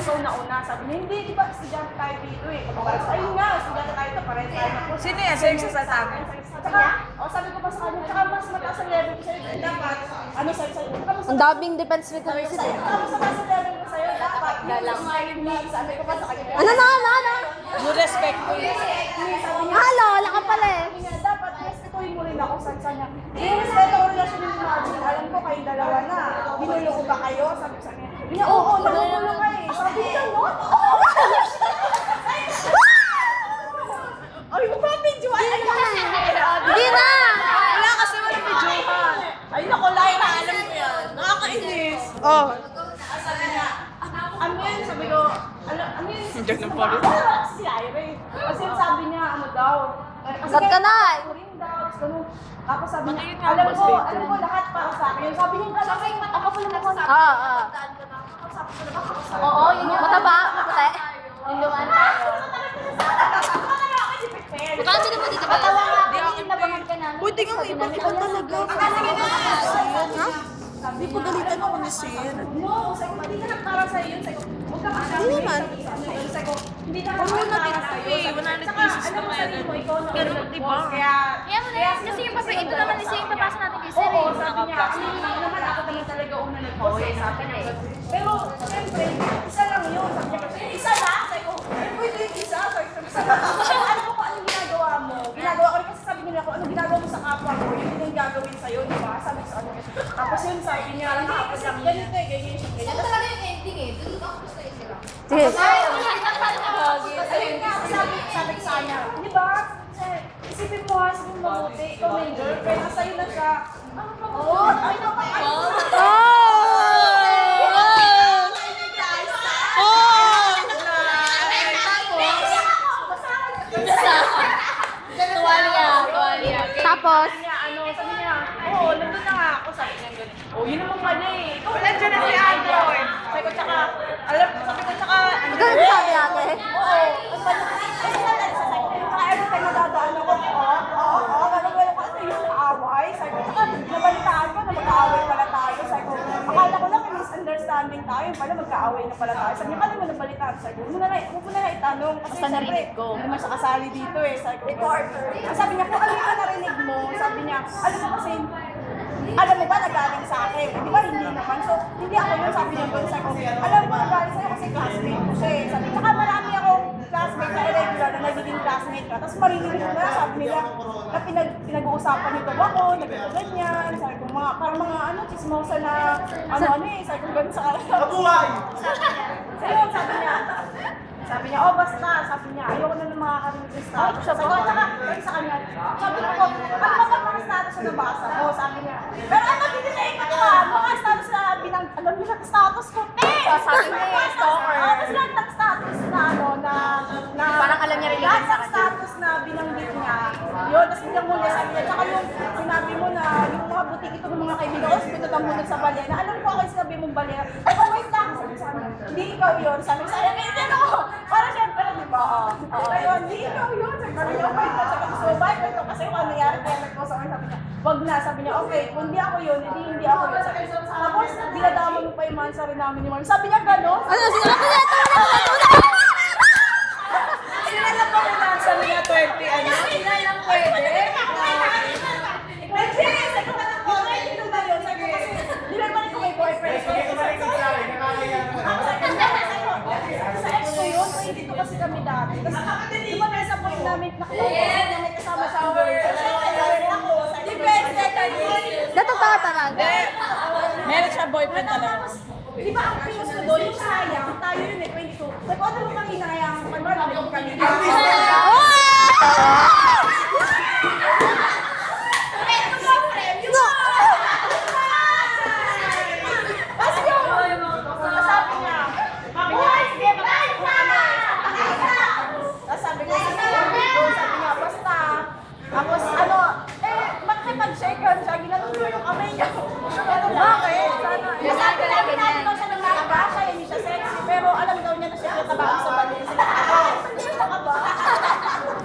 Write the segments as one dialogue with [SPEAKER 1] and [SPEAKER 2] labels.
[SPEAKER 1] ikaw nauna. Sabi niya, hindi, di ba, estudyante tayo dito eh. Ayun nga, estudyante tayo ito, pareho tayo na po.
[SPEAKER 2] Sino yan? Sa'yo sasabi?
[SPEAKER 1] Tsaka, sabi ko pa sa kanya, tsaka mas mataas ang level ko sa'yo, dapat, ano sa'yo,
[SPEAKER 3] Ang daming defense mechanism.
[SPEAKER 1] mas mataas ang level ko sa'yo, dapat, sabi ko pa sa kanya.
[SPEAKER 3] Ano?
[SPEAKER 2] You respect mo yun.
[SPEAKER 3] Halo, wala ka pala eh.
[SPEAKER 1] Sabi niya, dapat, respetuhin mo rin ako, sa niya. Yung respeto ko relasyon yung imagine, alam ko kayong dalawa na, binulo ko ba kayo? Sabi ko sa kanya, niya, oo, nagugulo ka eh. Sabi niya, no? Ay, mo ba video?
[SPEAKER 3] Hindi na!
[SPEAKER 2] Wala kasi walang videohan.
[SPEAKER 1] Ay, naku, Lai, na alam ko yan. Nakakainis.
[SPEAKER 2] Oh.
[SPEAKER 1] Sabi niya, ano yun? Sabi ko, ano yun?
[SPEAKER 2] Ganun pa rin.
[SPEAKER 1] Si Ira. Kasi sabi niya, ano daw.
[SPEAKER 3] Cut ka na!
[SPEAKER 1] Tapos sabi niya, alam ko lahat para sa akin. Sabi niya, ako pa lang ako sa akin.
[SPEAKER 3] Oo, yung mataba, maputi. Yung lumaan tayo. Baka hindi naman dito ba? Matawa nga ako, inabangan ka namin.
[SPEAKER 2] Pwede kang iba talaga. Hindi pa galitan ako ni Sin.
[SPEAKER 1] No, hindi ka para sa iyo. Huwag ka masyado.
[SPEAKER 2] Hindi naman.
[SPEAKER 1] Hindi ka para sa iyo.
[SPEAKER 2] Wala na
[SPEAKER 1] Saka, alam mo sarili mo, ikaw na
[SPEAKER 2] Ganun, di ba?
[SPEAKER 1] Kaya
[SPEAKER 3] mo na yan. Kasi yung ito naman isa yung papasa natin kay Sir.
[SPEAKER 1] oo, sabi niya, naman ako naman talaga una nag-post eh, sabi niya. Pero, siyempre, isa lang yun. Sabi niya, isa lang? Sabi ko, pwede yung isa? Sabi ko, alam mo kung anong ginagawa mo? Ginagawa ko rin kasi sabi nila kung anong ginagawa mo sa kapwa mo, yun din yung gagawin sa'yo, di ba? Sabi ko sa ano. Tapos yun, sabi niya, hindi, kasi ganito eh, ganyan siya, ganyan.
[SPEAKER 3] Ito talaga yung ending eh. Doon ako gusto yung sila.
[SPEAKER 1] Sige. Ayun nga, sabi ko sa kanya, di ba? Isipin mo ha, isipin mo mabuti, ikaw na yung girlfriend, sa'yo na siya. Oo, ay
[SPEAKER 3] Tapos,
[SPEAKER 1] sabi niya, oo, nandun na nga ako, sabi niya gano'n. Oo, yun naman pala eh. Ikaw, nandiyan na si Andrew eh. Sabi ko, tsaka, sabi ko, tsaka,
[SPEAKER 3] ganun sabi natin.
[SPEAKER 1] oo, kasi ano tayo nadadaan ako, gano'n kasi yung kaaway. Sabi ko, tsaka, nabalitaan ko na mag-aaway pala tayo. Sabi ko, akala ko lang may misunderstanding tayo, pala magkaaway na pala tayo. Sabi niya, kano mo nabalitaan? Sabi ko, huwag mo na itanong. Kasi siyempre, hindi naman siya kasali dito eh. Sabi ko, sabi niya, kung ano yung narinig mo, sabi niya, alam mo kasi, alam mo ba nagaling sa akin? Di ba hindi naman? So, hindi ako yun, sabi niya doon. Sabi ko, alam mo nagaling sa'yo kasi classmate ko siya eh. Sabi, saka marami akong classmate na irregular na nagiging classmate ka. Tapos marinig ko na, sabi nila, na pinag-uusapan nito ako, nagito ganyan. Sabi ko, parang mga chismosa na, sabi ko ganun sa kanila. Kabuhay! Sabi niya, oh basta, sabi niya, ayoko na ng makakarinig ng status. Sabi ko, tsaka, sa kanya, sabi ko, ano ba mga status na nabasa mo? Sabi niya, pero ano, hindi na ikot ko mga status na alam niyo na status ko, sabi niya, stalker. Tapos lahat ng status na, parang alam niya rin lahat ng status na binanggit niya, yun, tapos biglang muna, sabi niya, tsaka yung sinabi mo na, yung mga butik ito ng mga kaibigan ko, pinutan mo nun sa balena, alam ko ako yung sinabi mong balena, ay, wait lang, sabi sa kanya, hindi ikaw yun, sabi sa kanya, hindi ako, para siyempre, di ba? Ayun, hindi ikaw yun. Sabi niya, okay, so bye ko ito kasi kung ano nangyari kaya nag-post ako, sabi niya, wag na, sabi niya, okay, kung hindi ako yun, hindi ako yun. Tapos, dinadama mo pa yung mansari namin ni Marlon. Sabi niya, gano'n?
[SPEAKER 3] ano, sila ko yan?
[SPEAKER 1] Sila lang ba yung mansari niya, 20, ano? Sila lang pwede. Pwede, sabi ko, okay, ito ba yun? Sabi ko, kasi, di ba ko may boyfriend? Sa ex ko yun, 22 kasi kami dati. Tapos, di ba nasa point namin, nakikita na may kasama sa girlfriend ako. Depende,
[SPEAKER 3] Natatawa talaga.
[SPEAKER 2] Meron siya boyfriend talaga.
[SPEAKER 1] di ba ang pinos ko doon, yung sayang, tayo yun eh, 22. Sabi ko, ano mo kami hinayang, pag-marami kami. Tapos ano, makikipag-shake siya, ginanong ko yung kamay niya. Bakit? Sana. Sabi namin daw siya nagkakaba, siya hindi siya sexy, pero alam daw niya na siya nataba sa balin. Siya ka ba?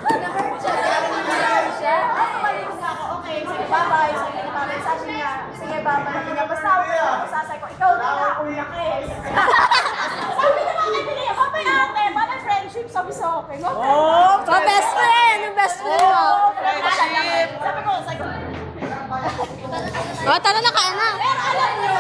[SPEAKER 1] Na-hurt siya. Na-hurt siya? Tumaling na ako, okay, sige, bye-bye. Sabi niya, sige, bye-bye. Basta ako, sasay ko, ikaw na una ka eh. Sabi naman,
[SPEAKER 2] Oh,
[SPEAKER 4] Oh, best friend! Yung best friend mo.
[SPEAKER 2] friendship.
[SPEAKER 1] Sabi ko,
[SPEAKER 4] Oh, tara na, kain na.
[SPEAKER 1] pero alam niyo,